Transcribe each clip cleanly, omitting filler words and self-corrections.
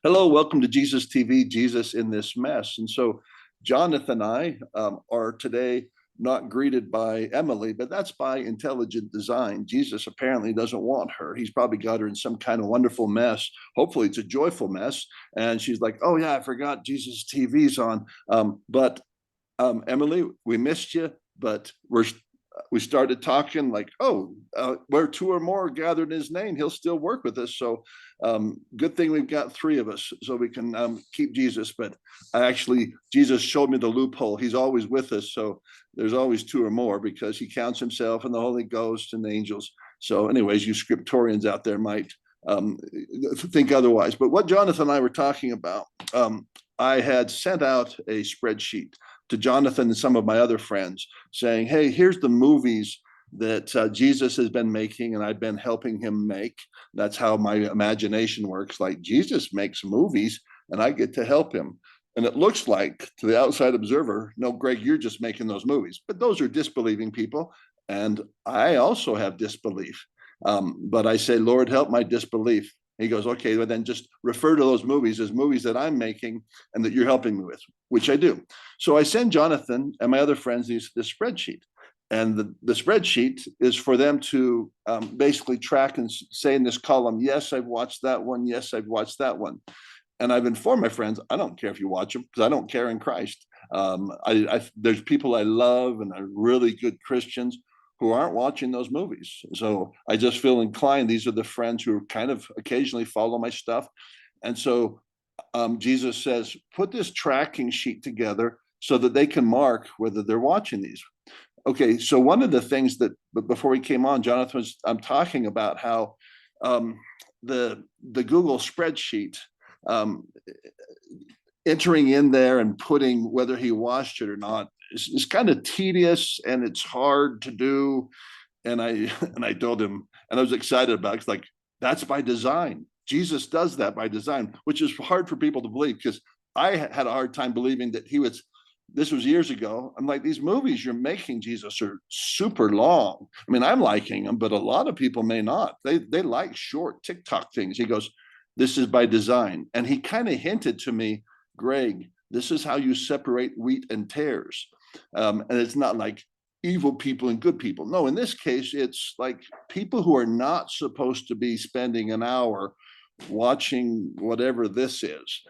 Hello, welcome to Jesus TV, Jesus in This Mess. And so Jonathan and I are today not greeted by Emily, but that's by intelligent design. Jesus apparently doesn't want her. He's probably got her in some kind of wonderful mess. Hopefully it's a joyful mess. And she's like, oh yeah, I forgot Jesus TV's on. But Emily, we missed you, but we started talking like, where two or more gathered in his name, he'll still work with us. So good thing we've got three of us so we can keep Jesus. But Jesus showed me the loophole. He's always with us. So there's always two or more because he counts himself and the Holy Ghost and the angels. So anyways, you scriptorians out there might think otherwise. But what Jonathan and I were talking about, I had sent out a spreadsheet to Jonathan and some of my other friends saying, hey, here's the movies that Jesus has been making and I've been helping him make. That's how my imagination works. Like Jesus makes movies and I get to help him. And it looks like to the outside observer, no, Greg, you're just making those movies. But those are disbelieving people. And I also have disbelief. But I say, Lord, help my disbelief. He goes, okay, well then just refer to those movies as movies that I'm making and that you're helping me with, which I do. So I send Jonathan and my other friends this spreadsheet. And the spreadsheet is for them to basically track and say in this column, yes, I've watched that one. Yes, I've watched that one. And I've informed my friends, I don't care if you watch them because I don't care in Christ. There's people I love and are really good Christians who aren't watching those movies. So I just feel inclined. These are the friends who kind of occasionally follow my stuff. And so Jesus says, put this tracking sheet together so that they can mark whether they're watching these. Okay, so one of the things that, before we came on, Jonathan I'm talking about how the Google spreadsheet, entering in there and putting whether he watched it or not is kind of tedious and it's hard to do. And I told him, and I was excited about it. It's like, that's by design. Jesus does that by design, which is hard for people to believe because I had a hard time believing that this was years ago. I'm like, these movies you're making, Jesus, are super long. I mean, I'm liking them, but a lot of people may not. They like short TikTok things. He goes, this is by design. And he kind of hinted to me, Greg, this is how you separate wheat and tares. And it's not like evil people and good people. No, in this case, it's like people who are not supposed to be spending an hour watching whatever this is.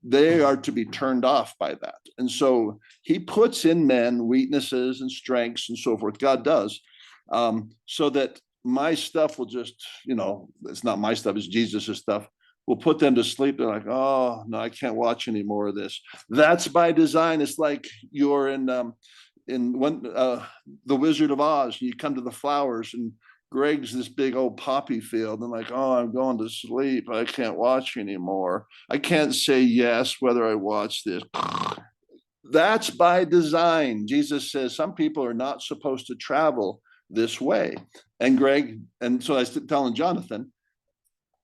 They are to be turned off by that. And so he puts in men weaknesses and strengths and so forth. God does, so that my stuff will just, it's not my stuff, it's Jesus's stuff. We'll put them to sleep. They're like, oh no, I can't watch any more of this. That's by design. It's like you're in The Wizard of Oz. You come to the flowers and Greg's this big old poppy field and like, oh, I'm going to sleep. I can't watch anymore. I can't say yes whether I watch this. That's by design. Jesus says some people are not supposed to travel this way. And Greg, and so I was telling Jonathan,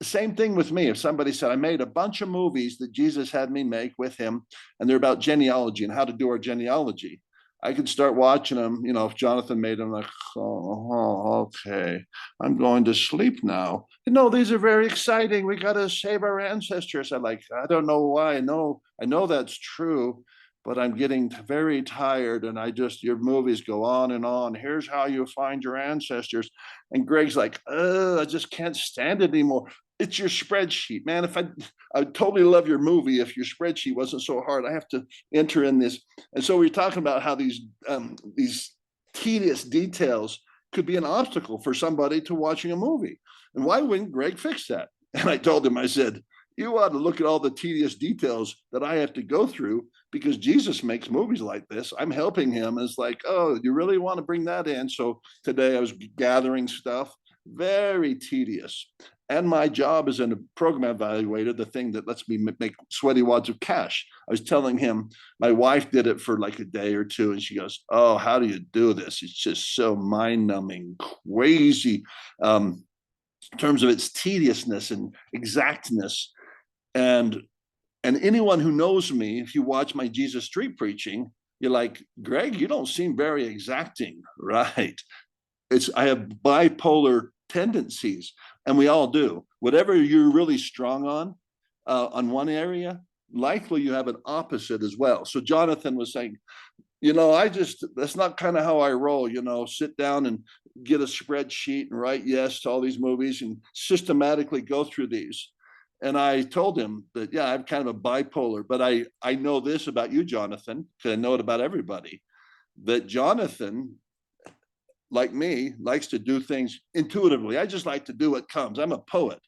same thing with me. If somebody said, I made a bunch of movies that Jesus had me make with him, and they're about genealogy and how to do our genealogy, I could start watching them. If Jonathan made them, like, okay, I'm going to sleep now. No, these are very exciting. We got to save our ancestors. I don't know why. I know that's true, but I'm getting very tired. And your movies go on and on. Here's how you find your ancestors. And Greg's like, I just can't stand it anymore. It's your spreadsheet, man. If I'd totally love your movie if your spreadsheet wasn't so hard. I have to enter in this. And so we're talking about how these tedious details could be an obstacle for somebody to watching a movie. And why wouldn't Greg fix that? And I told him, I said, you ought to look at all the tedious details that I have to go through because Jesus makes movies like this. I'm helping him. And it's like, oh, you really want to bring that in? So today I was gathering stuff, very tedious. And my job as a program evaluator, the thing that lets me make sweaty wads of cash. I was telling him, my wife did it for like a day or two, and she goes, oh, how do you do this? It's just so mind-numbing, crazy, in terms of its tediousness and exactness. And anyone who knows me, if you watch my Jesus Street preaching, you're like, Greg, you don't seem very exacting, right? I have bipolar tendencies, and we all do. Whatever you're really strong on, on one area, likely you have an opposite as well. So Jonathan was saying, you know, that's not kind of how I roll, you know, sit down and get a spreadsheet and write yes to all these movies and systematically go through these. And I told him that, yeah, I'm kind of a bipolar, but I know this about you, Jonathan, because I know it about everybody, that Jonathan, like me, likes to do things intuitively. I just like to do what comes. I'm a poet.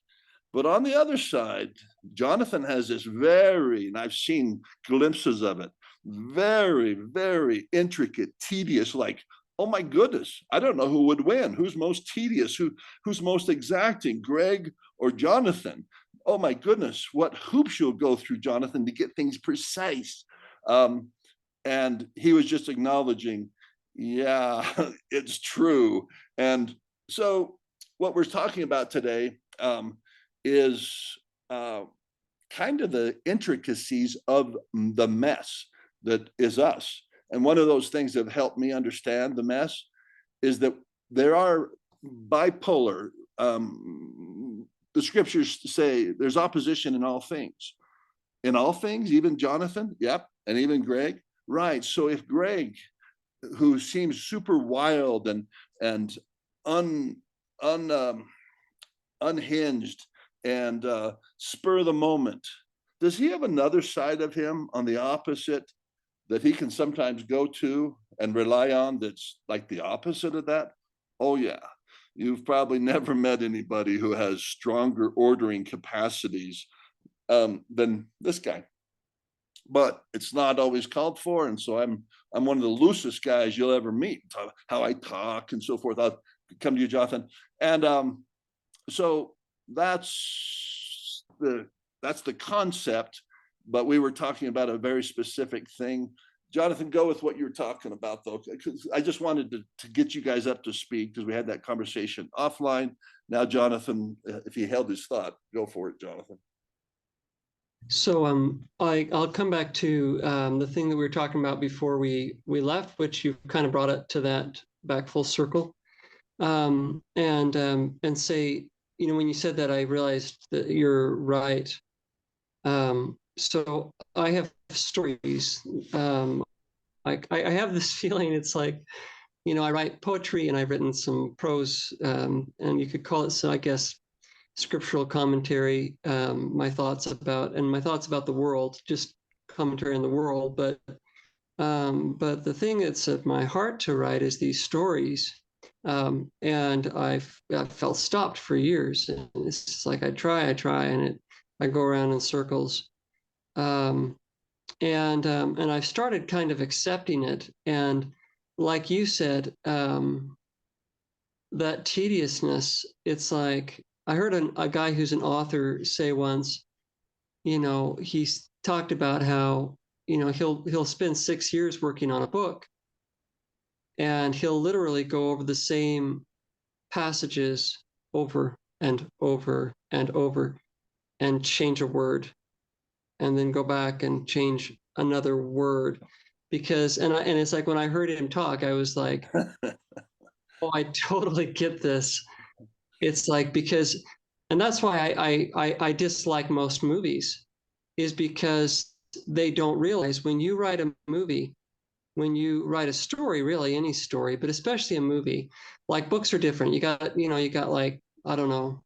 But on the other side, Jonathan has this very, and I've seen glimpses of it, very, very intricate, tedious, like, oh my goodness, I don't know who would win. Who's most tedious? Who's most exacting, Greg or Jonathan? Oh my goodness, what hoops you'll go through, Jonathan, to get things precise. Um, and he was just acknowledging, yeah, it's true. And so what we're talking about today is kind of the intricacies of the mess that is us. And one of those things that have helped me understand the mess is that there are bipolar. The scriptures say there's opposition in all things. In all things, even Jonathan, yep, and even Greg, right? So if Greg, who seems super wild and un, un unhinged and spur of the moment, does he have another side of him on the opposite that he can sometimes go to and rely on that's like the opposite of that? Oh yeah, you've probably never met anybody who has stronger ordering capacities than this guy, but it's not always called for. And so I'm one of the loosest guys you'll ever meet. How I talk and so forth. I'll come to you, Jonathan. And so that's the concept, but we were talking about a very specific thing. Jonathan, go with what you're talking about, though, because I just wanted to get you guys up to speed because we had that conversation offline. Now, Jonathan, if he held his thought, go for it, Jonathan. So I'll come back to the thing that we were talking about before we left, which you kind of brought it to that back full circle, and say, you know, when you said that, I realized that you're right. So I have stories. Like I have this feeling it's like, you know, I write poetry and I've written some prose, and you could call it, so I guess, scriptural commentary, my thoughts about the world, just commentary on the world. But the thing that's at my heart to write is these stories. And I felt stopped for years. And it's just like I try, and I go around in circles. Um, and I've started kind of accepting it. And like you said, that tediousness, it's like I heard a guy who's an author say once, you know, he's talked about how, you know, he'll spend 6 years working on a book, and he'll literally go over the same passages over and over and over and change a word, and then go back and change another word. Because and it's like when I heard him talk, I was like, oh, I totally get this. It's like, because, and that's why I dislike most movies, is because they don't realize when you write a movie, when you write a story, really any story, but especially a movie, like books are different. You got like, I don't know,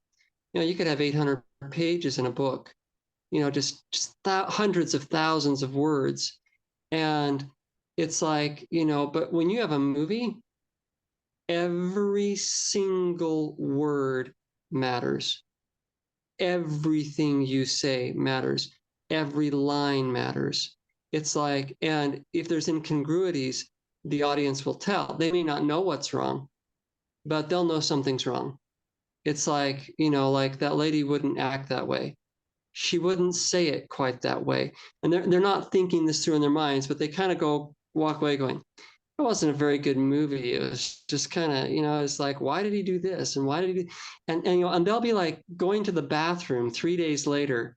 you know, you could have 800 pages in a book, you know, just hundreds of thousands of words. And it's like, you know, but when you have a movie, every single word matters. Everything you say matters. Every line matters. It's like, and if there's incongruities, the audience will tell. They may not know what's wrong, but they'll know something's wrong. It's like, you know, like that lady wouldn't act that way. She wouldn't say it quite that way. And they're not thinking this through in their minds, but they kind of walk away going, it wasn't a very good movie. It was just kind of, you know, it's like, why did he do this? And why did he do? And, you know, and they'll be like going to the bathroom 3 days later,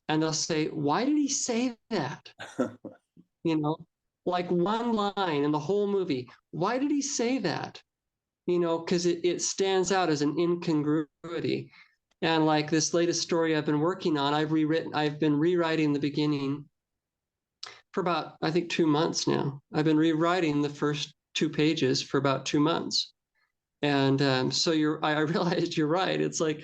and they'll say, why did he say that? You know, like one line in the whole movie. Why did he say that? You know, because it stands out as an incongruity. And like this latest story I've been working on, I've been rewriting the beginning for about, I think, 2 months now. I've been rewriting the first 2 pages for about 2 months. And so I realized you're right. It's like,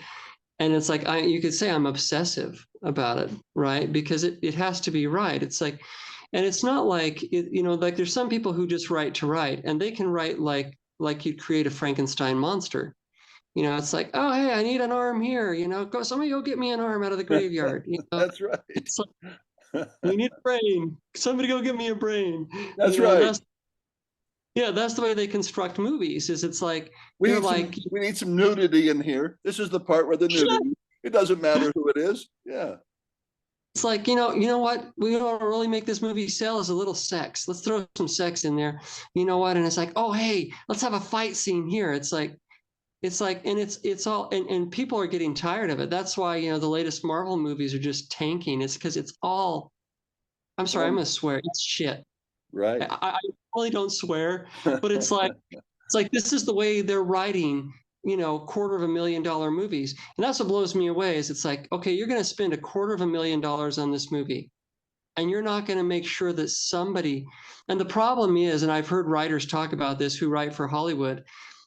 and it's like, you could say I'm obsessive about it, right? Because it has to be right. It's like, and it's not like, like there's some people who just write to write, and they can write like you'd create a Frankenstein monster. It's like, oh, hey, I need an arm here. Somebody go get me an arm out of the graveyard. That's right. It's like, we need a brain. Somebody go get me a brain. That's right. That's the way they construct movies. Is it's like We they're need like, we need some nudity in here. This is the part where the nudity. It doesn't matter who it is. Yeah. it's like, you know what? We don't really make this movie sell is a little sex. Let's throw some sex in there. You know what? And it's like, oh, hey, let's have a fight scene here. It's like, and it's all, and people are getting tired of it. That's why, the latest Marvel movies are just tanking. It's because it's all, I'm sorry, I'm gonna swear, it's shit. Right. I really don't swear, but it's like this is the way they're writing, $250,000 movies. And that's what blows me away is it's like, okay, you're going to spend $250,000 on this movie, and you're not going to make sure that somebody, and the problem is, and I've heard writers talk about this who write for Hollywood,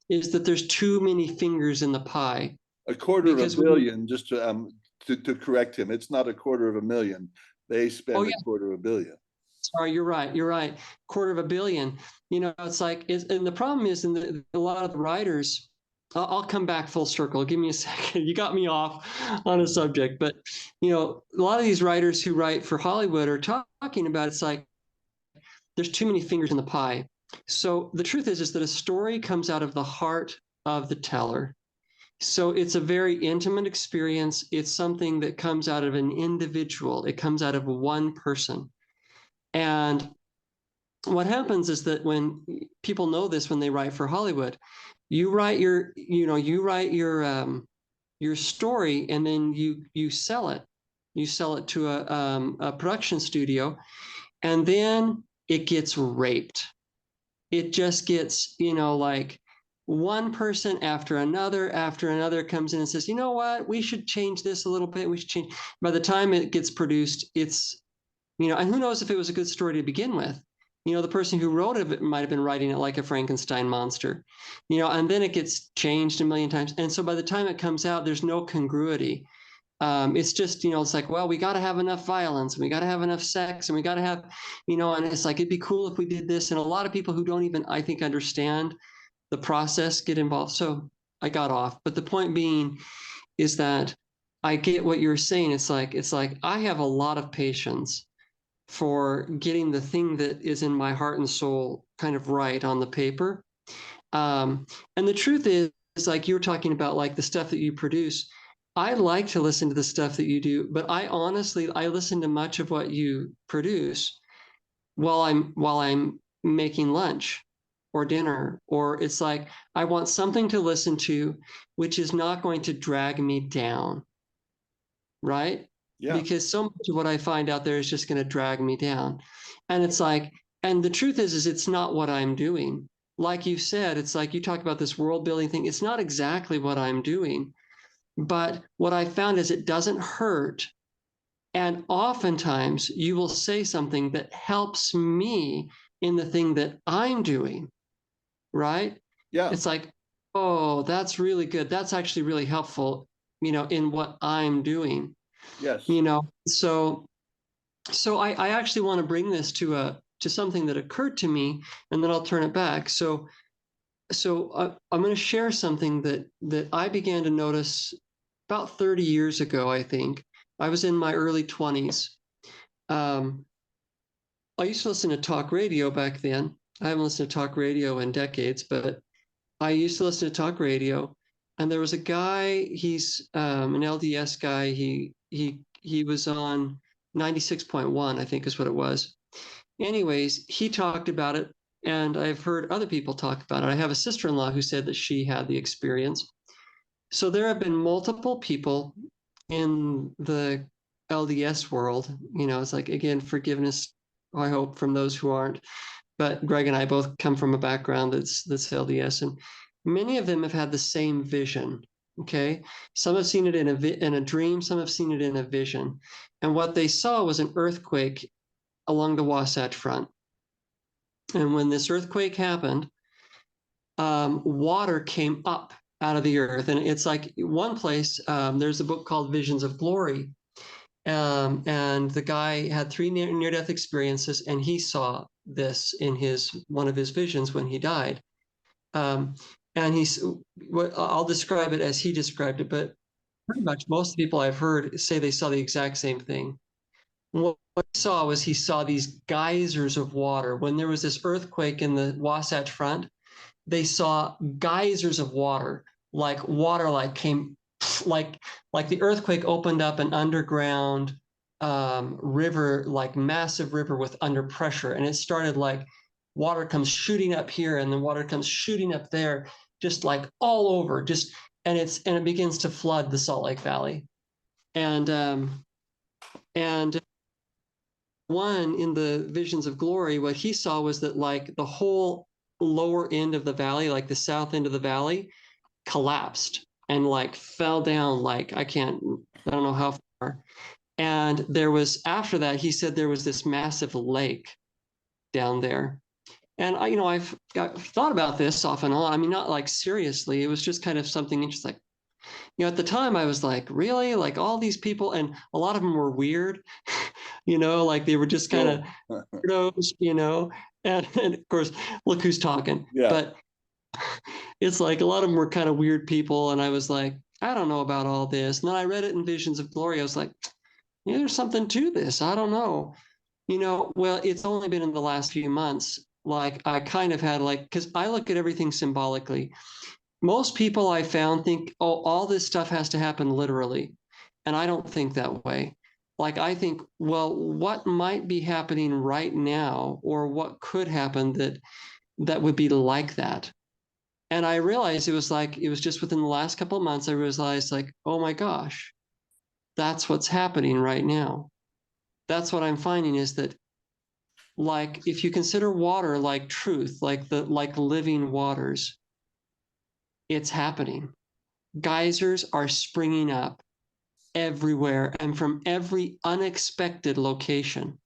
is that there's too many fingers in the pie. A quarter of a billion, just to correct him, it's not a quarter of a million. They spend a quarter of a billion. Sorry, you're right. You're right. $250 million. It's like, and the problem is, a lot of the writers. I'll come back full circle. Give me a second. You got me off on a subject, but a lot of these writers who write for Hollywood are talking about it's like there's too many fingers in the pie. So the truth is that a story comes out of the heart of the teller. So it's a very intimate experience. It's something that comes out of an individual. It comes out of one person. And what happens is that when people know this, when they write for Hollywood, you write your story, and then you sell it. You sell it to a production studio, and then it gets raped. It just gets, like one person after another comes in and says, you know what, we should change this a little bit. We should change. By the time it gets produced, it's, and who knows if it was a good story to begin with. The person who wrote it might have been writing it like a Frankenstein monster, and then it gets changed a million times. And so by the time it comes out, there's no congruity. It's just, it's like, well, we got to have enough violence, and we got to have enough sex, and we got to have, and it's like, it'd be cool if we did this. And a lot of people who don't even, I think, understand the process get involved. So I got off. But the point being is that I get what you're saying. It's like I have a lot of patience for getting the thing that is in my heart and soul kind of right on the paper. And the truth is like you were talking about, like the stuff that you produce. I like to listen to the stuff that you do, but I listen to much of what you produce while I'm making lunch or dinner, or it's like I want something to listen to which is not going to drag me down, right? Yeah. Because so much of what I find out there is just going to drag me down. And it's like, and the truth is it's not what I'm doing. Like you said, it's like you talk about this world building thing. It's not exactly what I'm doing. But what I found is it doesn't hurt. And oftentimes you will say something that helps me in the thing that I'm doing, right? Yeah. It's like, oh, that's really good. That's actually really helpful, in what I'm doing. Yes. So I actually want to bring this to something that occurred to me, and then I'll turn it back. So I'm going to share something that I began to notice about 30 years ago, I think. I was in my early 20s. I used to listen to talk radio back then. I haven't listened to talk radio in decades, but I used to listen to talk radio. And there was a guy, he's an LDS guy. He was on 96.1, I think is what it was. Anyways, he talked about it, and I've heard other people talk about it. I have a sister-in-law who said that she had the experience. So there have been multiple people in the LDS world. It's like, again, forgiveness, I hope, from those who aren't. But Greg and I both come from a background that's LDS, and many of them have had the same vision. Okay. Some have seen it in a dream, some have seen it in a vision. And what they saw was an earthquake along the Wasatch Front. And when this earthquake happened, water came up out of the earth. And it's like one place, there's a book called Visions of Glory. And the guy had three near-death experiences, and he saw this in one of his visions when he died. Um, and I'll describe it as he described it, but pretty much most people I've heard say they saw the exact same thing. What he saw was he saw these geysers of water. When there was this earthquake in the Wasatch Front, they saw geysers of water like came like like the earthquake opened up an underground river, like massive river with under pressure, and it started like water comes shooting up here and then water comes shooting up there, just like all over, just and it begins to flood the Salt Lake Valley. And one in the Visions of Glory, what he saw was that like the whole lower end of the valley, like the south end of the valley, collapsed and like fell down. Like I don't know how far. And there was after that, he said there was this massive lake down there. And I've thought about this off and on. I mean, not like seriously. It was just kind of something interesting. Like, at the time I was like, really? Like all these people, and a lot of them were weird, like they were just kind of weirdos, and of course, look who's talking. Yeah. But it's like a lot of them were kind of weird people. And I was like, I don't know about all this. And then I read it in Visions of Glory. I was like, yeah, there's something to this. I don't know. Well, it's only been in the last few months. Like I kind of had like, because I look at everything symbolically. Most people I found think, oh, all this stuff has to happen literally. And I don't think that way. Like I think, well, what might be happening right now, or what could happen that would be like that? And I realized it was just within the last couple of months, I realized like, oh my gosh, that's what's happening right now. That's what I'm finding is that like if you consider water like truth, like living waters, it's happening. Geysers are springing up everywhere and from every unexpected location,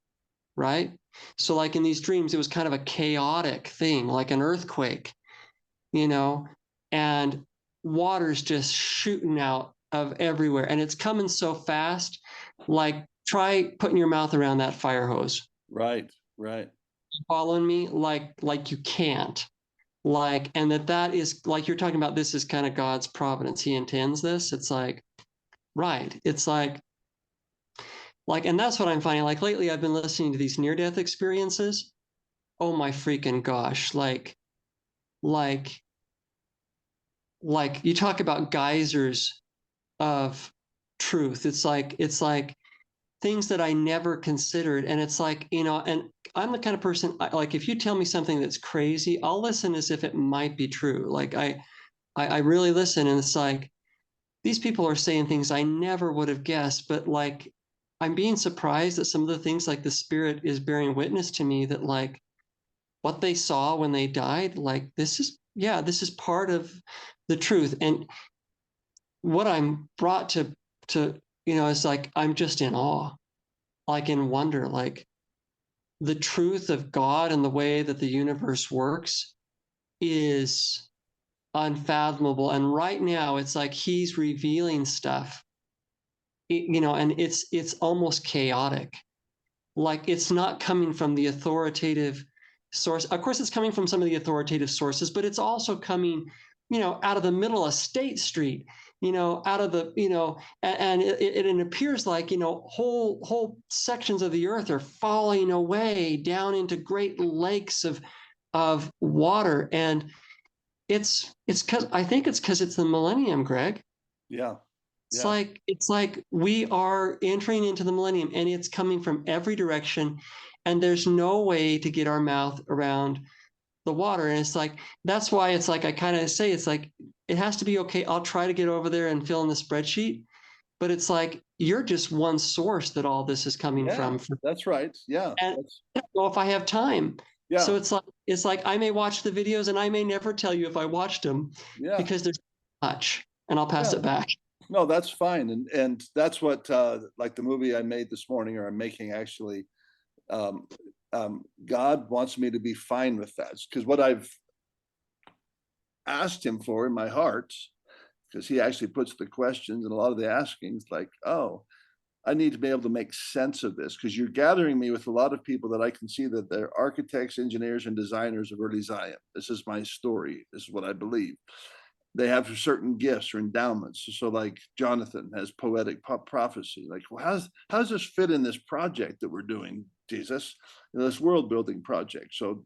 right? So like in these dreams, it was kind of a chaotic thing, like an earthquake, you know, and water's just shooting out of everywhere. And it's coming so fast, like try putting your mouth around that fire hose. Right. Right. Following me? Like you can't. Like, and that is like you're talking about, this is kind of God's providence. He intends this. It's like, right. It's like, and that's what I'm finding. Like lately, I've been listening to these near-death experiences. Oh my freaking gosh. Like, like you talk about geysers of truth. It's like things that I never considered. And it's like, and I'm the kind of person, like, if you tell me something that's crazy, I'll listen as if it might be true. Like I really listen, and it's like, these people are saying things I never would have guessed, but like, I'm being surprised that some of the things like the spirit is bearing witness to me that like what they saw when they died, like this is part of the truth. And what I'm brought to, is like, I'm just in awe, like in wonder, like the truth of God and the way that the universe works is unfathomable. And right now it's like he's revealing stuff, and it's almost chaotic. Like it's not coming from the authoritative source. Of course, it's coming from some of the authoritative sources, but it's also coming, out of the middle of State Street, out of the, and it appears like, whole sections of the earth are falling away down into great lakes of water. And it's because I think it's because it's the millennium, Greg. Yeah. Yeah. It's like we are entering into the millennium, and it's coming from every direction, and there's no way to get our mouth around the water. And it's like, that's why it's like I kind of say it's like it has to be okay. I'll try to get over there and fill in the spreadsheet, but it's like you're just one source that all this is coming from. That's right. Yeah. And I don't know if I have time. Yeah. So it's like I may watch the videos and I may never tell you if I watched them, Yeah. because there's so much. and I'll pass Yeah. it back. No, that's fine. And that's what like the movie I made this morning, or I'm making actually, um, God wants me to be fine with that. Because what I've asked him for in my heart, because he actually puts the questions and a lot of the askings, like, oh, I need to be able to make sense of this, because you're gathering me with a lot of people that I can see that they're architects, engineers, and designers of early Zion. This is my story. This is what I believe. They have certain gifts or endowments. So like Jonathan has poetic prophecy. Like, well, how does this fit in this project that we're doing, Jesus? This world building project. So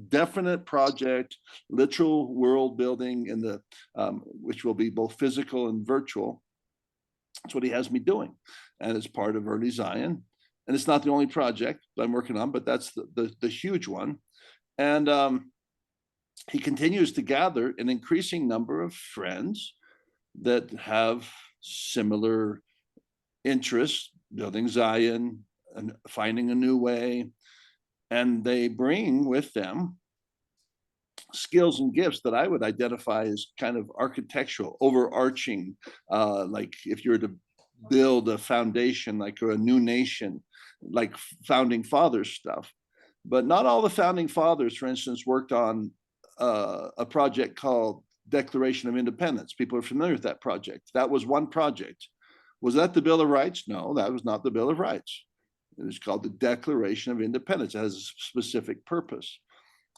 definite project, literal world building in the which will be both physical and virtual. That's what he has me doing, and it's part of early Zion. And it's not the only project that I'm working on, but that's the huge one. And he continues to gather an increasing number of friends that have similar interests, building Zion and finding a new way. And they bring with them skills and gifts that I would identify as kind of architectural, overarching, like if you were to build a foundation, like a new nation, like founding fathers stuff. But not all the founding fathers, for instance, worked on a project called Declaration of Independence. People are familiar with that project. That was one project. Was that the Bill of Rights? No, that was not the Bill of Rights. It was called the Declaration of Independence. It has a specific purpose.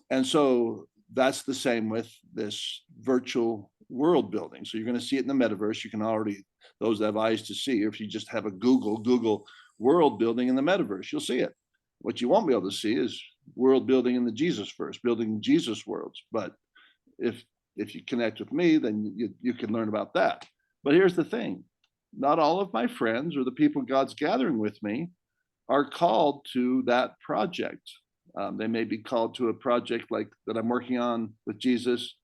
And so that's the same with this virtual world building. So you're going to see it in the metaverse. You can already, those that have eyes to see, or if you just have a Google world building in the metaverse, you'll see it. What you won't be able to see is world building in the Jesus verse, building Jesus worlds. But if you connect with me, then you can learn about that. But here's the thing. Not all of my friends or the people God's gathering with me are called to that project. They may be called to a project like that I'm working on with Jesus,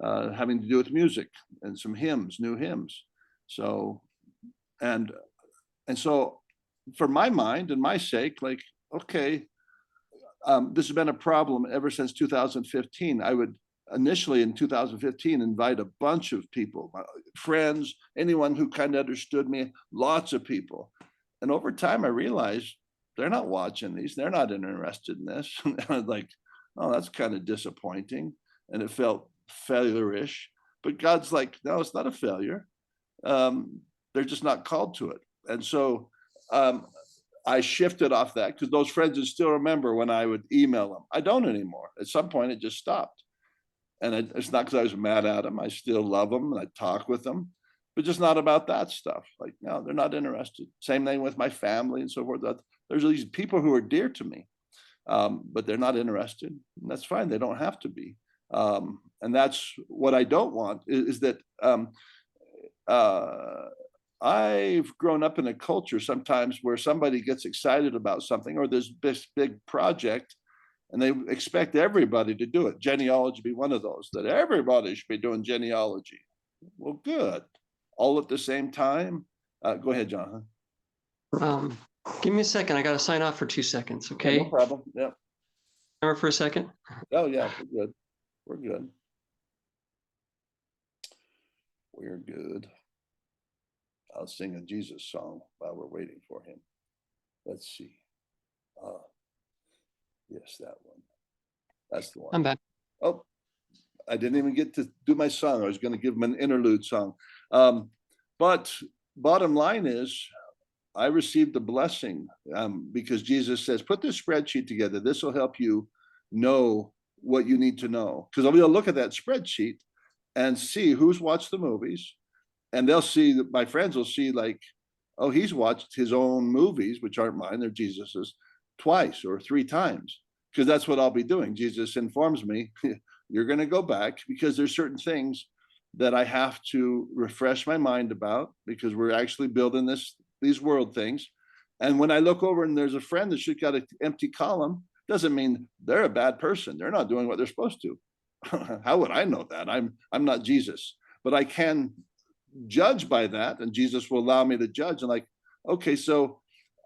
having to do with music and some hymns, new hymns. So, and so for my mind and my sake, like, okay, this has been a problem ever since 2015. I would initially in 2015 invite a bunch of people, friends, anyone who kind of understood me, lots of people. And over time, I realized they're not watching these. They're not interested in this. And I was like, oh, that's kind of disappointing. And it felt failure-ish. But God's like, no, it's not a failure. They're just not called to it. And so I shifted off that because those friends would still remember when I would email them. I don't anymore. At some point, it just stopped. And it's not because I was mad at them. I still love them and I talk with them, but just not about that stuff. Like, no, they're not interested. Same thing with my family and so forth. There's these people who are dear to me, but they're not interested. And that's fine. They don't have to be. And that's what I don't want is that I've grown up in a culture sometimes where somebody gets excited about something or there's this big project and they expect everybody to do it. Genealogy be one of those, that everybody should be doing genealogy. Well, good. All at the same time. Go ahead, Jonathan. Give me a second. I got to sign off for 2 seconds. Okay. Yeah, no problem. Yeah. Remember for a second. Oh yeah, we're good. We're good. We're good. I'll sing a Jesus song while we're waiting for him. Let's see. Yes, that one. That's the one. I'm back. Oh, I didn't even get to do my song. I was going to give him an interlude song. But bottom line is, I received the blessing because Jesus says, put this spreadsheet together. This will help you know what you need to know. Because we'll look at that spreadsheet and see who's watched the movies. And they'll see that my friends will see like, oh, he's watched his own movies, which aren't mine, they're Jesus's, twice or 3 times. Because that's what I'll be doing. Jesus informs me, you're going to go back because there's certain things that I have to refresh my mind about because we're actually building these world things. And when I look over and there's a friend that's just got an empty column, doesn't mean they're a bad person. They're not doing what they're supposed to. How would I know that? I'm not Jesus, but I can judge by that, and Jesus will allow me to judge. And like, okay, so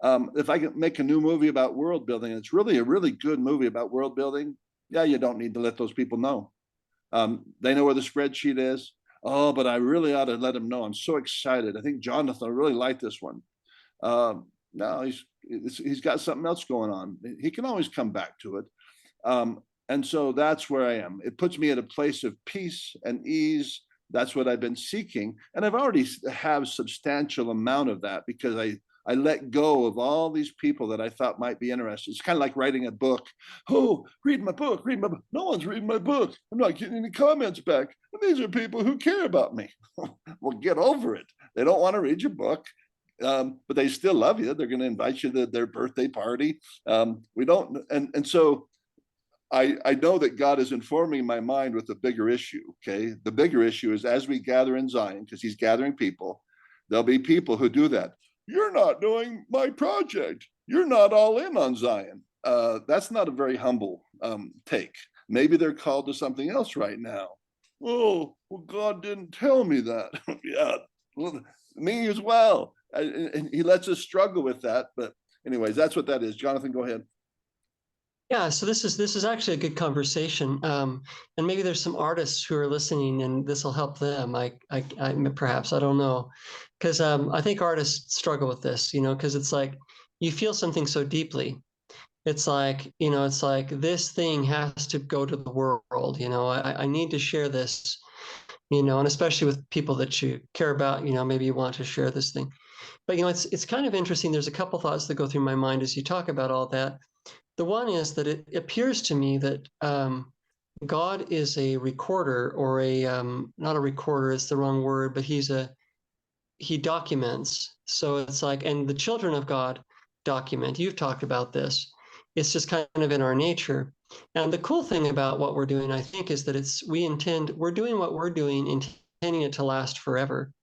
if I can make a new movie about world building, it's really a really good movie about world building. Yeah, you don't need to let those people know. They know where the spreadsheet is. Oh, but I really ought to let him know. I'm so excited. I think Jonathan will really like this one. No, he's got something else going on. He can always come back to it. And so that's where I am. It puts me at a place of peace and ease. That's what I've been seeking. And I've already have substantial amount of that because I let go of all these people that I thought might be interested. It's kind of like writing a book. Oh, read my book, read my book. No one's reading my book. I'm not getting any comments back. And these are people who care about me. Well, get over it. They don't want to read your book. But they still love you. They're going to invite you to their birthday party. We don't, and so I know that God is informing my mind with a bigger issue. Okay, the bigger issue is as we gather in Zion, because He's gathering people. There'll be people who do that. You're not doing my project. You're not all in on Zion. That's not a very humble take. Maybe they're called to something else right now. Oh, well, God didn't tell me that. Yeah, well, me as well. And He lets us struggle with that. But anyways, that's what that is. Jonathan, go ahead. Yeah, so this is actually a good conversation, and maybe there's some artists who are listening, and this will help them. I perhaps I don't know, because I think artists struggle with this, because it's like you feel something so deeply. It's like it's like this thing has to go to the world. I need to share this, and especially with people that you care about. Maybe you want to share this thing. But it's kind of interesting. There's a couple thoughts that go through my mind as you talk about all that. The one is that it appears to me that God is a recorder, or a not a recorder, it's the wrong word, but he documents. So it's like, and the children of God document. You've talked about this. It's just kind of in our nature. And the cool thing about what we're doing, I think, is that we're doing what we're doing, intending it to last forever.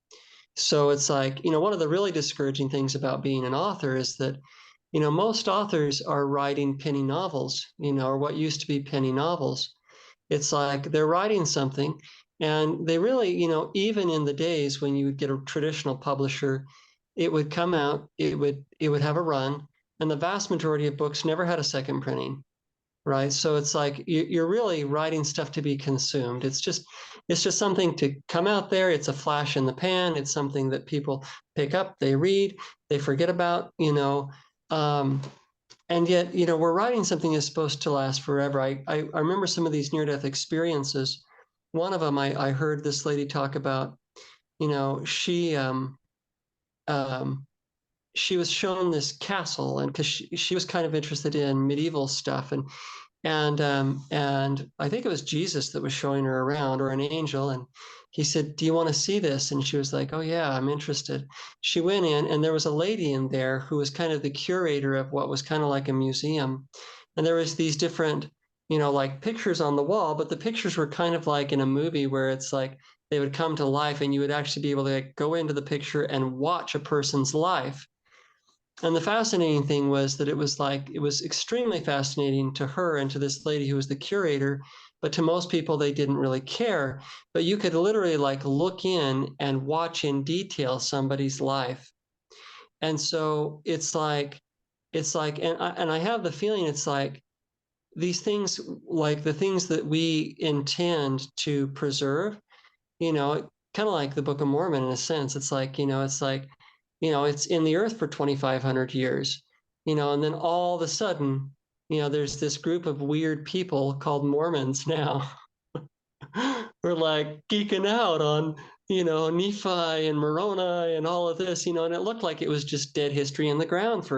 So it's like, one of the really discouraging things about being an author is that, most authors are writing penny novels, or what used to be penny novels. It's like they're writing something, and they really, even in the days when you would get a traditional publisher, it would come out, it would have a run, and the vast majority of books never had a second printing, right? So it's like you're really writing stuff to be consumed. It's just something to come out there. It's a flash in the pan. It's something that people pick up, they read, they forget about, um, and yet, we're writing something that's supposed to last forever. I remember some of these near-death experiences. One of them, I heard this lady talk about, um, she was shown this castle, and because she was kind of interested in medieval stuff, and I think it was Jesus that was showing her around, or an angel, and he said, "Do you want to see this?" And she was like, "Oh yeah, I'm interested." She went in, and there was a lady in there who was kind of the curator of what was kind of like a museum, and there was these different, like pictures on the wall, but the pictures were kind of like in a movie where it's like they would come to life, and you would actually be able to like, go into the picture and watch a person's life. And the fascinating thing was that it was extremely fascinating to her and to this lady who was the curator, but to most people they didn't really care. But you could literally like look in and watch in detail somebody's life. And so it's like and I have the feeling it's like these things, like the things that we intend to preserve, kind of like the Book of Mormon in a sense. It's in the earth for 2,500 years, and then all of a sudden, there's this group of weird people called Mormons now. We're like geeking out on, Nephi and Moroni and all of this, and it looked like it was just dead history in the ground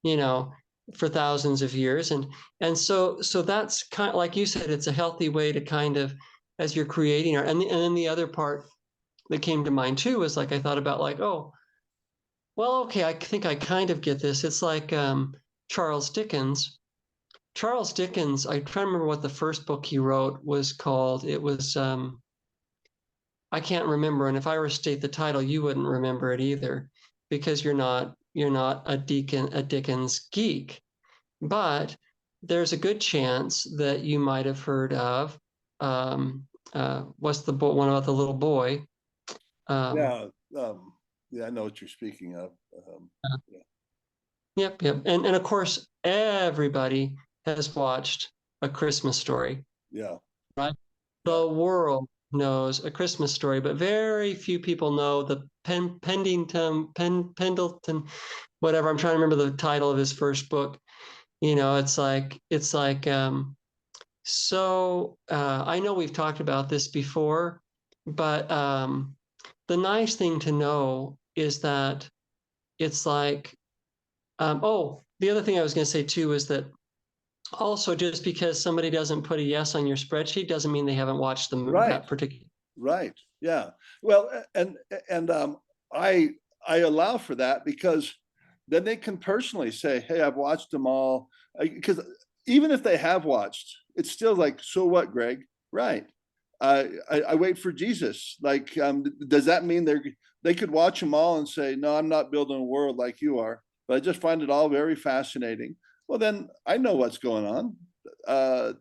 you know, for thousands of years. And so that's kind of like you said, it's a healthy way to kind of, as you're creating art. And then the other part that came to mind too was like I thought about like, oh, well, okay, I think I kind of get this. It's like Charles Dickens. Charles Dickens, I try to remember what the first book he wrote was called. It was I can't remember, and if I were to state the title, you wouldn't remember it either, because you're not a Dickens geek. But there's a good chance that you might have heard of what's the one about the little boy? Um, Yeah, yeah, I know what you're speaking of. Yeah, Yep, yep. And of course, everybody has watched A Christmas Story, yeah, right? yeah, The world knows A Christmas Story, but very few people know the Pendleton, whatever. I'm trying to remember the title of his first book. I know we've talked about this before, but the nice thing to know is that it's like, the other thing I was going to say too is that also just because somebody doesn't put a yes on your spreadsheet doesn't mean they haven't watched Right. that particular. Right. Yeah. Well, and I allow for that because then they can personally say, "Hey, I've watched them all." Because even if they have watched, it's still like, "So what, Greg?" Right. I wait for Jesus. Like, does that mean they could watch them all and say, "No, I'm not building a world like you are," but I just find it all very fascinating. Well, then I know what's going on. Uh,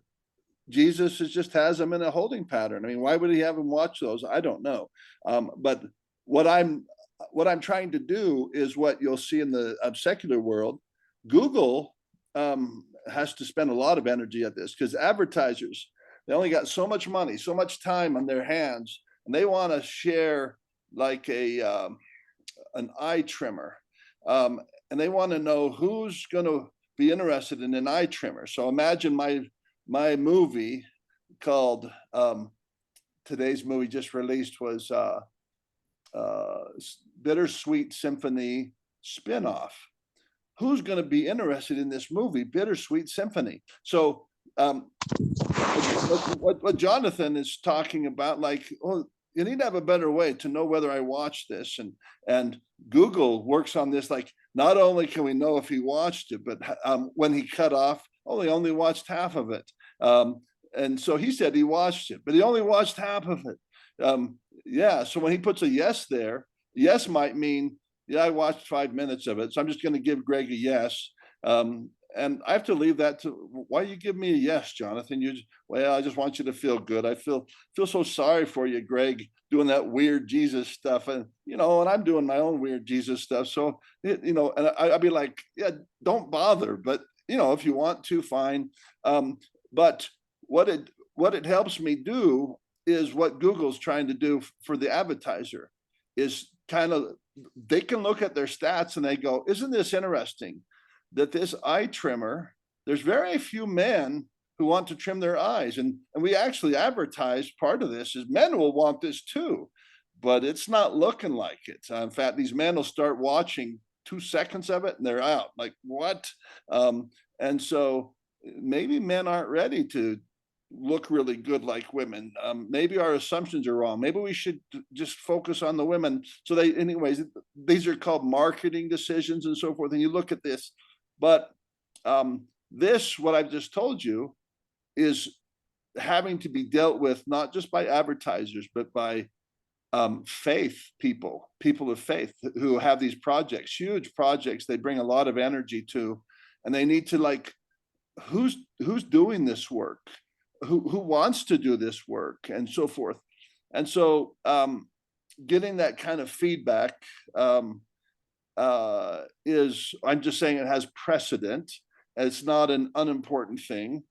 Jesus just has them in a holding pattern. I mean, why would he have them watch those? I don't know. But what I'm what I'm trying to do is what you'll see in the secular world. Google has to spend a lot of energy at this because advertisers, they only got so much money, so much time on their hands, and they want to share like an eye trimmer, and they want to know who's going to be interested in an eye trimmer. So imagine my movie called today's movie just released was uh, Bittersweet Symphony spinoff. Who's going to be interested in this movie, Bittersweet Symphony? So what Jonathan is talking about, like, well, you need to have a better way to know whether I watched this, and Google works on this. Like, not only can we know if he watched it, but when he cut off, oh, he only watched half of it. And so he said he watched it, but he only watched half of it. Yeah, so when he puts a yes there, yes might mean, yeah, I watched 5 minutes of it, so I'm just going to give Greg a yes. And I have to leave that to, why you give me a yes, Jonathan? Well, I just want you to feel good. I feel so sorry for you, Greg, doing that weird Jesus stuff, and and I'm doing my own weird Jesus stuff. So and I'd be like, yeah, don't bother. But if you want to, fine. But what it helps me do is what Google's trying to do for the advertiser is kind of, they can look at their stats and they go, isn't this interesting that this eye trimmer, there's very few men who want to trim their eyes. And we actually advertise, part of this is men will want this too, but it's not looking like it. In fact, these men will start watching 2 seconds of it and they're out. Like, what? And so maybe men aren't ready to look really good like women. Maybe our assumptions are wrong. Maybe we should just focus on the women. So anyways, these are called marketing decisions and so forth. And you look at this, but what I've just told you is having to be dealt with not just by advertisers, but by people of faith who have these projects, huge projects. They bring a lot of energy to, and they need to, like, who's doing this work, who wants to do this work, and so forth. And so getting that kind of feedback is, I'm just saying, it has precedent. It's not an unimportant thing.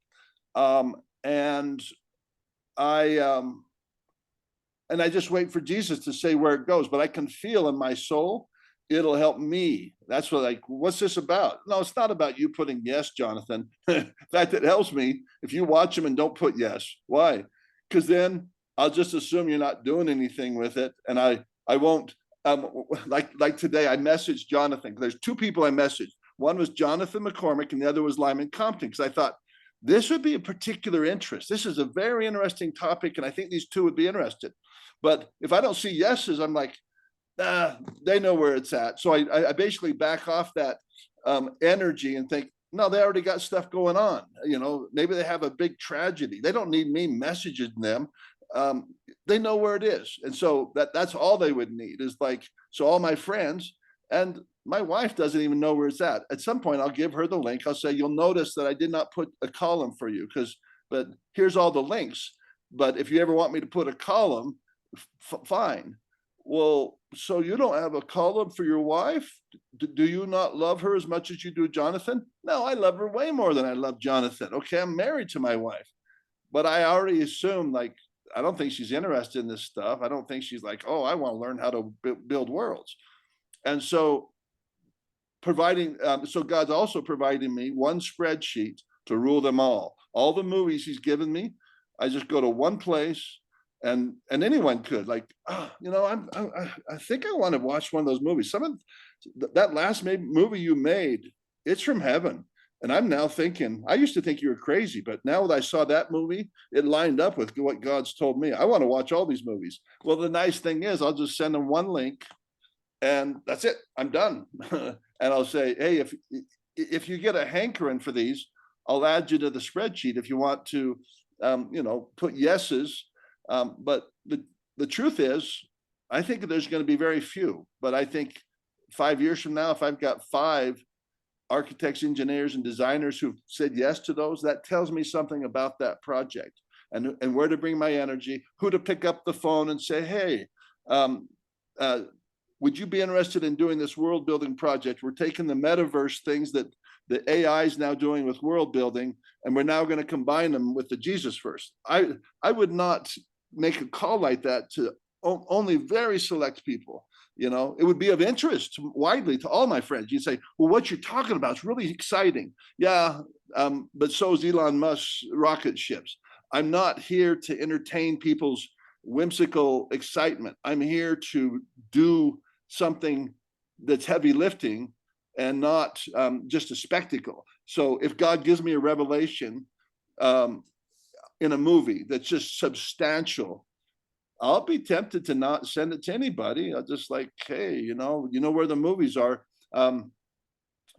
And I just wait for Jesus to say where it goes, but I can feel in my soul, it'll help me. That's what, like, what's this about? No, it's not about you putting yes, Jonathan. In fact, it helps me if you watch them and don't put yes. Why? Because then I'll just assume you're not doing anything with it. And I won't, like today, I messaged Jonathan. There's two people I messaged. One was Jonathan McCormick and the other was Lyman Compton, because I thought this would be a particular interest. This is a very interesting topic, and I think these two would be interested. But if I don't see yeses, I'm like, they know where it's at. So I basically back off that energy and think, no, they already got stuff going on. Maybe they have a big tragedy. They don't need me messaging them. They know where it is. And so that's all they would need is, like, so all my friends, and my wife doesn't even know where it's at. At some point, I'll give her the link. I'll say, you'll notice that I did not put a column for you but here's all the links. But if you ever want me to put a column, fine. Well, so you don't have a column for your wife? Do you not love her as much as you do Jonathan? No, I love her way more than I love Jonathan. Okay, I'm married to my wife. But I already assume, like, I don't think she's interested in this stuff. I don't think she's like, oh, I want to learn how to build worlds. And so so God's also providing me one spreadsheet to rule them all the movies he's given me. I just go to one place, and anyone could, like, oh, I think I want to watch one of those movies. Some of that last movie you made, it's from heaven. And I'm now thinking, I used to think you were crazy, but now that I saw that movie, it lined up with what God's told me. I want to watch all these movies. Well, the nice thing is I'll just send them one link, and that's it. I'm done. And I'll say, hey, if you get a hankering for these, I'll add you to the spreadsheet if you want to, put yeses. But the truth is, I think there's going to be very few. But I think 5 years from now, if I've got 5 architects, engineers, and designers who've said yes to those, that tells me something about that project, and where to bring my energy, who to pick up the phone and say, hey, would you be interested in doing this world building project? We're taking the metaverse things that the AI is now doing with world building, and we're now going to combine them with the Jesus first. I would not make a call like that to only very select people. It would be of interest widely to all my friends. You'd say, well, what you're talking about is really exciting. Yeah, but so is Elon Musk's rocket ships. I'm not here to entertain people's whimsical excitement. I'm here to do something that's heavy lifting and not just a spectacle. So if God gives me a revelation in a movie that's just substantial, I'll be tempted to not send it to anybody. I'll just like, hey, where the movies are,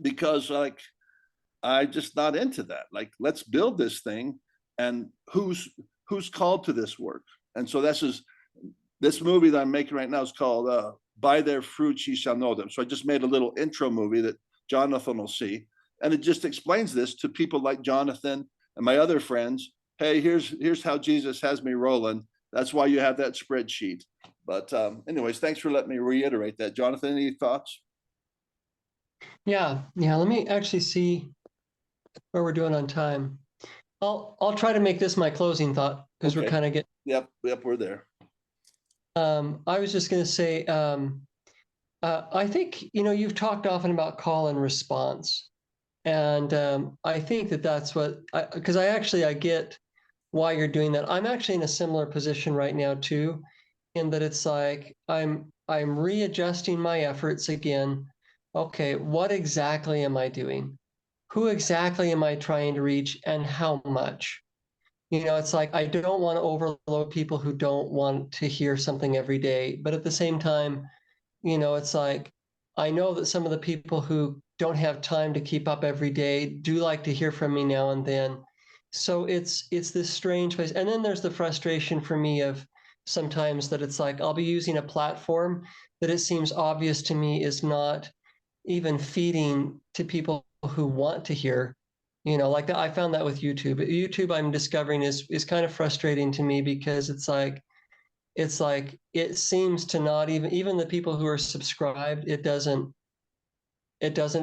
because like I'm just not into that. Like, let's build this thing, and who's called to this work. And so this movie that I'm making right now is called By Their Fruits Ye Shall Know Them. So I just made a little intro movie that Jonathan will see, and it just explains this to people like Jonathan and my other friends. Hey, here's how Jesus has me rolling. That's why you have that spreadsheet. But anyways, thanks for letting me reiterate that. Jonathan, any thoughts? Yeah. Let me actually see where we're doing on time. I'll try to make this my closing thought, because we're kind of getting. Yep, we're there. I was just going to say, I think, you've talked often about call and response. And I think that's what, because I get why you're doing that. I'm actually in a similar position right now too, in that it's like I'm readjusting my efforts again. Okay, what exactly am I doing? Who exactly am I trying to reach, and how much? It's like I don't want to overload people who don't want to hear something every day, but at the same time, it's like I know that some of the people who don't have time to keep up every day do like to hear from me now and then. So it's this strange place. And then there's the frustration for me of sometimes that it's like I'll be using a platform that it seems obvious to me is not even feeding to people who want to hear. Like that. I found that with YouTube. YouTube, I'm discovering is kind of frustrating to me, because it's like it seems to not even the people who are subscribed, it doesn't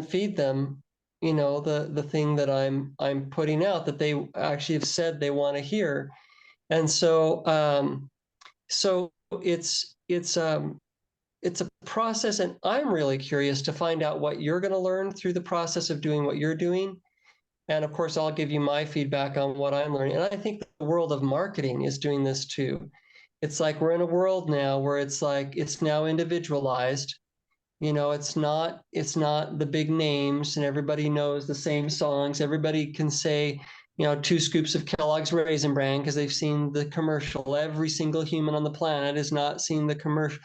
feed them, the thing that I'm putting out that they actually have said they want to hear. And so it's a process, and I'm really curious to find out what you're going to learn through the process of doing what you're doing. And of course, I'll give you my feedback on what I'm learning. And I think the world of marketing is doing this too. It's like we're in a world now where it's like it's now individualized. It's not the big names and everybody knows the same songs. Everybody can say, 2 scoops of Kellogg's Raisin Bran because they've seen the commercial. Every single human on the planet has not seen the commercial.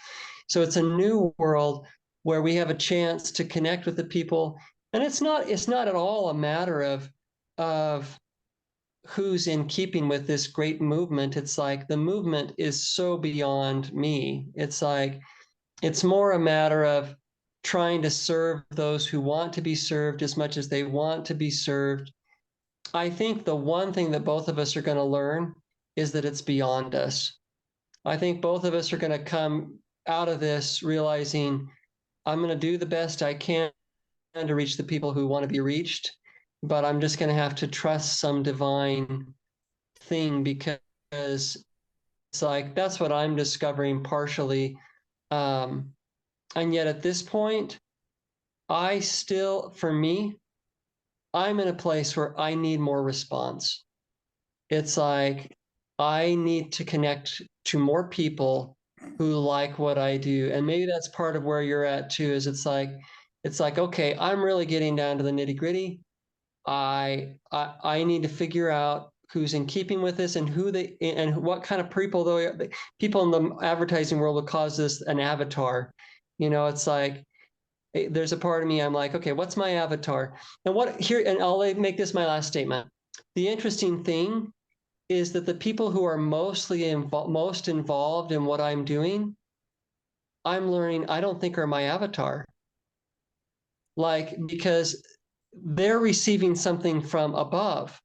So it's a new world where we have a chance to connect with the people. And it's not at all a matter of who's in keeping with this great movement. It's like the movement is so beyond me. It's like it's more a matter of trying to serve those who want to be served as much as they want to be served. I think the one thing that both of us are going to learn is that it's beyond us. I think both of us are going to come out of this realizing I'm going to do the best I can to reach the people who want to be reached, but I'm just going to have to trust some divine thing, because it's like that's what I'm discovering partially. Um, and yet at this point, I still, for me, I'm in a place where I need more response. It's like I need to connect to more people who like what I do. And maybe that's part of where you're at too, is it's like, okay, I'm really getting down to the nitty-gritty. I need to figure out who's in keeping with this and who they and what kind of people though people in the advertising world will cause this an avatar. It's like there's a part of me I'm like, okay, what's my avatar? And what here, and I'll make this my last statement. The interesting thing is that the people who are most involved in what I'm doing, I'm learning I don't think are my avatar. Like, because they're receiving something from above.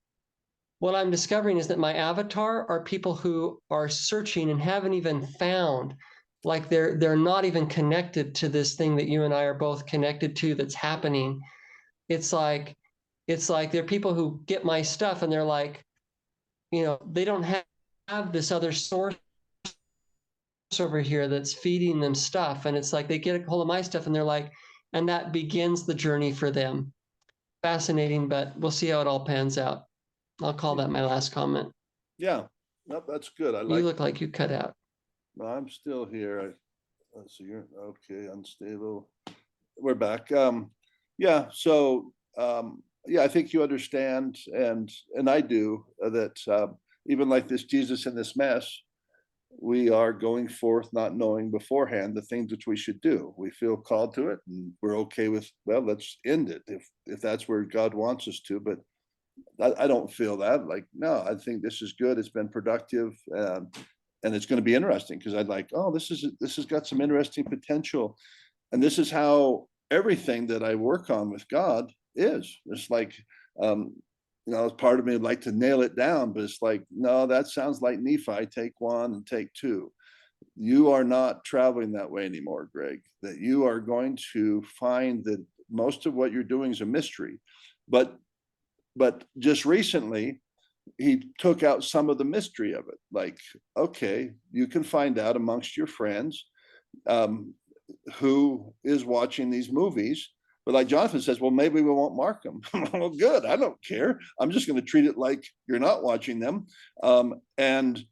What I'm discovering is that my avatar are people who are searching and haven't even found, like they're not even connected to this thing that you and I are both connected to that's happening. It's like they're people who get my stuff and they're like, they don't have this other source over here that's feeding them stuff. And it's like they get a hold of my stuff and they're like, and that begins the journey for them. Fascinating, but we'll see how it all pans out. I'll call that my last comment. Yeah, no, that's good. I You like. look like you cut out. No, I'm still here. Let's see, you're okay. Unstable. We're back. Yeah. So, yeah, I think you understand, and I do that. Even like this Jesus in this mess, we are going forth not knowing beforehand the things which we should do. We feel called to it, and we're okay with, well, let's end it if that's where God wants us to. But I don't feel that. Like, no, I think this is good. It's been productive, and it's going to be interesting because I'd like, oh, this has got some interesting potential, and this is how everything that I work on with God is. It's like, part of me would like to nail it down, but it's like, no, that sounds like Nephi. Take one and take two. You are not traveling that way anymore, Greg. That you are going to find that most of what you're doing is a mystery, but just recently he took out some of the mystery of it. Like, okay, you can find out amongst your friends who is watching these movies. But like Jonathan says, well, maybe we won't mark them. Well, good. I don't care. I'm just going to treat it like you're not watching them, and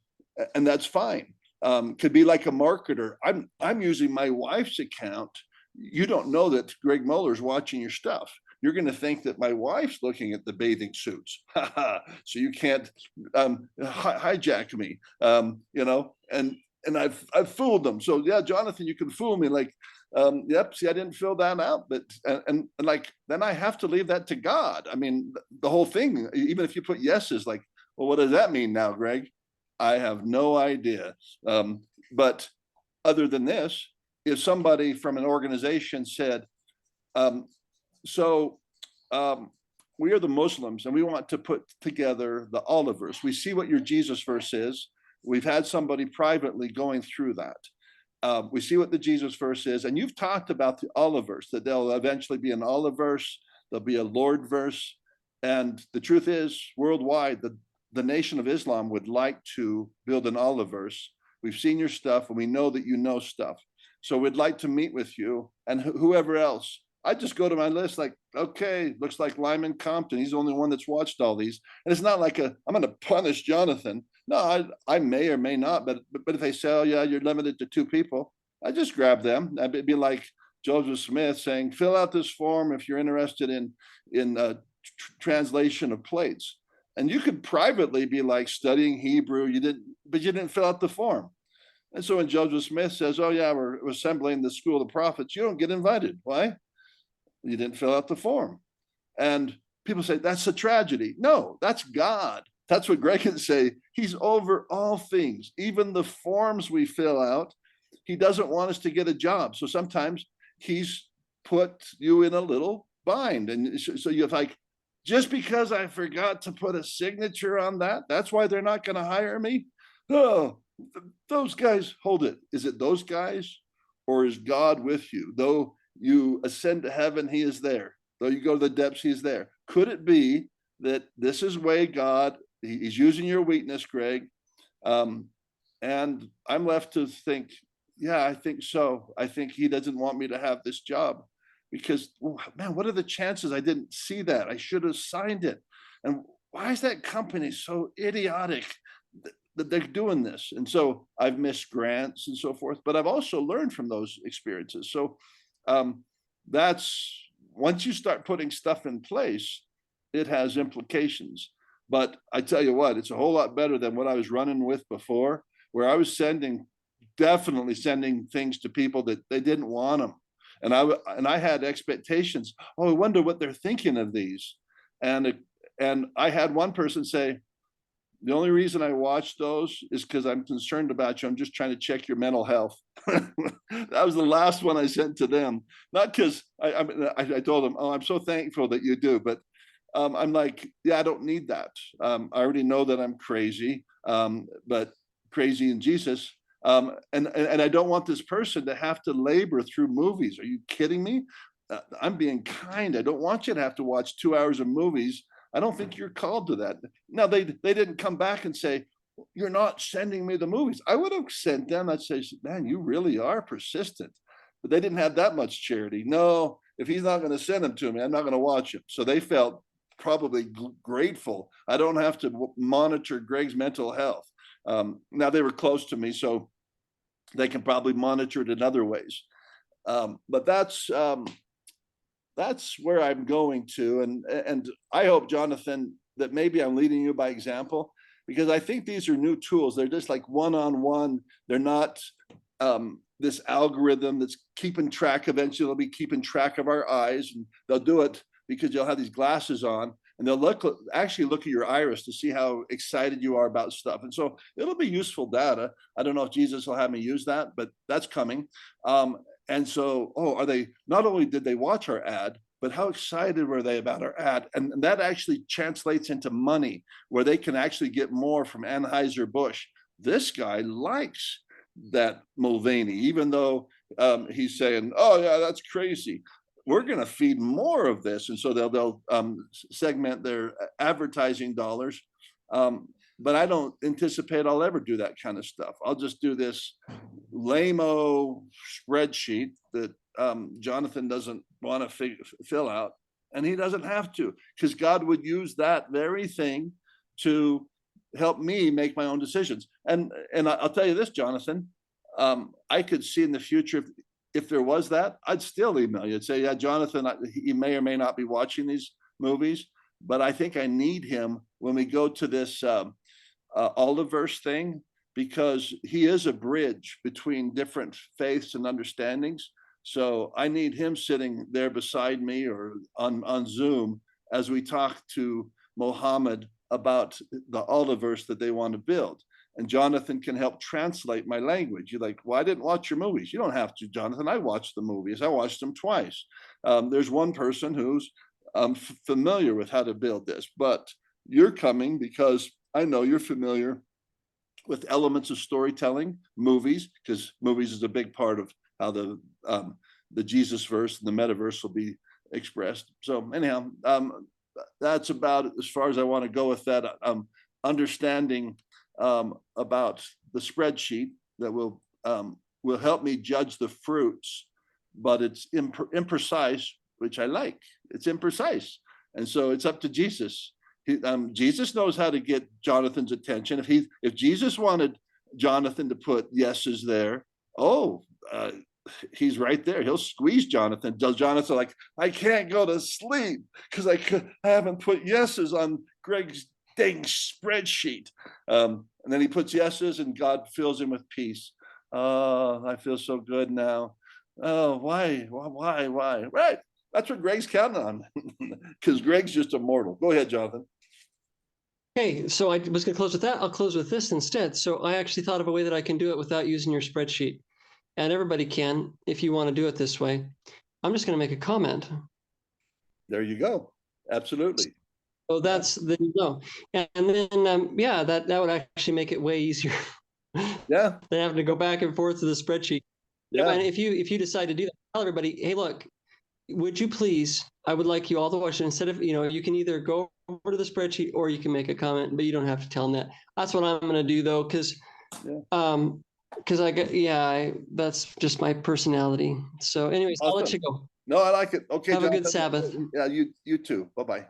that's fine. Could be like a marketer. I'm using my wife's account. You don't know that Greg Muller's watching your stuff. You're going to think that my wife's looking at the bathing suits. So you can't hijack me, and I've fooled them. So yeah, Jonathan, you can fool me. Like, yep, see, I didn't fill that out, but and like then I have to leave that to God. I mean, the whole thing, even if you put yeses, like, well, what does that mean now, Greg? I have no idea. But other than this, if somebody from an organization said, so we are the Muslims and we want to put together the olive verse. We see what your Jesus verse is. We've had somebody privately going through that. We see what the Jesus verse is. And you've talked about the olive verse, that there'll eventually be an olive verse, there'll be a Lord verse. And the truth is, worldwide, the Nation of Islam would like to build an olive verse. We've seen your stuff and we know that you know stuff. So we'd like to meet with you and whoever else. I just go to my list like, okay, looks like Lyman Compton. He's the only one that's watched all these. And it's not like I'm going to punish Jonathan. No, I may or may not. But if they say, oh, yeah, you're limited to 2 people, I just grab them. It'd be like Joseph Smith saying, fill out this form if you're interested in translation of plates. And you could privately be like studying Hebrew. But you didn't fill out the form. And so when Joseph Smith says, oh, yeah, we're assembling the school of the prophets, you don't get invited. Why? You didn't fill out the form. And people say, that's a tragedy. No, that's God. That's what Greg can say. He's over all things, even the forms we fill out. He doesn't want us to get a job. So sometimes he's put you in a little bind. And so you're like, just because I forgot to put a signature on that, that's why they're not going to hire me? Oh, those guys, hold it. Is it those guys or is God with you? Though you ascend to heaven, he is there. Though you go to the depths, he's there. Could it be that this is way God, he's using your weakness, Greg, And I'm left to think, yeah, I think so. I think he doesn't want me to have this job because, man, what are the chances I didn't see that? I should have signed it. And why is that company so idiotic that they're doing this? And so I've missed grants and so forth, but I've also learned from those experiences. So um, that's once you start putting stuff in place, it has implications. But I tell you what, it's a whole lot better than what I was running with before, where I was definitely sending things to people that they didn't want them. And I had expectations. Oh, I wonder what they're thinking of these. And I had one person say, the only reason I watch those is because I'm concerned about you. I'm just trying to check your mental health. That was the last one I sent to them. Not because I told them, oh, I'm so thankful that you do. But I'm like, yeah, I don't need that. I already know that I'm crazy, but crazy in Jesus. And I don't want this person to have to labor through movies. Are you kidding me? I'm being kind. I don't want you to have to watch 2 hours of movies. I don't think you're called to that. Now they didn't come back and say, you're not sending me the movies. I would have sent them. I'd say, man, you really are persistent. But they didn't have that much charity. No, if he's not going to send them to me, I'm not going to watch him. So they felt probably grateful. I don't have to monitor Greg's mental health. Now they were close to me, so they can probably monitor it in other ways. But that's where I'm going to, and I hope, Jonathan, that maybe I'm leading you by example, because I think these are new tools. They're just like one-on-one. They're not this algorithm that's keeping track. Eventually, they'll be keeping track of our eyes, and they'll do it because you'll have these glasses on, and they'll actually look at your iris to see how excited you are about stuff. And so it'll be useful data. I don't know if Jesus will have me use that, but that's coming. And so, are they, not only did they watch our ad, but how excited were they about our ad? And that actually translates into money, where they can actually get more from Anheuser-Busch. This guy likes that Mulvaney, even though he's saying, oh yeah, that's crazy. We're going to feed more of this. And so they'll segment their advertising dollars. But I don't anticipate I'll ever do that kind of stuff. I'll just do this lame-o spreadsheet that Jonathan doesn't want to fill out, and he doesn't have to, because God would use that very thing to help me make my own decisions. And I'll tell you this, Jonathan, I could see in the future, if there was that, I'd still email you and say, yeah, Jonathan, he may or may not be watching these movies, but I think I need him when we go to this Oliver's thing, because he is a bridge between different faiths and understandings. So I need him sitting there beside me or on Zoom as we talk to Mohammed about the Oliver's that they want to build. And Jonathan can help translate my language. You're like, well, I didn't watch your movies. You don't have to, Jonathan. I watched the movies. I watched them twice. There's one person who's familiar with how to build this, but you're coming because I know you're familiar with elements of storytelling, movies, because movies is a big part of how the Jesus verse and the metaverse will be expressed. So anyhow, that's about as far as I want to go with that. Understanding about the spreadsheet that will help me judge the fruits, but it's imprecise, which I like. It's imprecise, and so it's up to Jesus. Jesus knows how to get Jonathan's attention. If Jesus wanted Jonathan to put yeses there, he's right there. He'll squeeze Jonathan. Does Jonathan like, I can't go to sleep because I haven't put yeses on Greg's dang spreadsheet. And then he puts yeses, and God fills him with peace. Oh, I feel so good now. Oh, why? Right. That's what Greg's counting on, because Greg's just immortal. Go ahead, Jonathan. Okay, so I was going to close with that. I'll close with this instead. So I actually thought of a way that I can do it without using your spreadsheet. And everybody can, if you want to do it this way. I'm just going to make a comment. There you go. Absolutely. So there you go. And then, yeah, that would actually make it way easier. Yeah. Than having to go back and forth to the spreadsheet. Yeah. And if you decide to do that, tell everybody, hey, look, would you please, I would like you all to watch it. Instead of, you can either go over to the spreadsheet or you can make a comment, but you don't have to tell them that. That's what I'm going to do, though, because Because that's just my personality. So anyways, I'll let Awesome. you go. No, I like it. Okay, Have a good Jonathan. Sabbath. Yeah, you too. Bye-bye.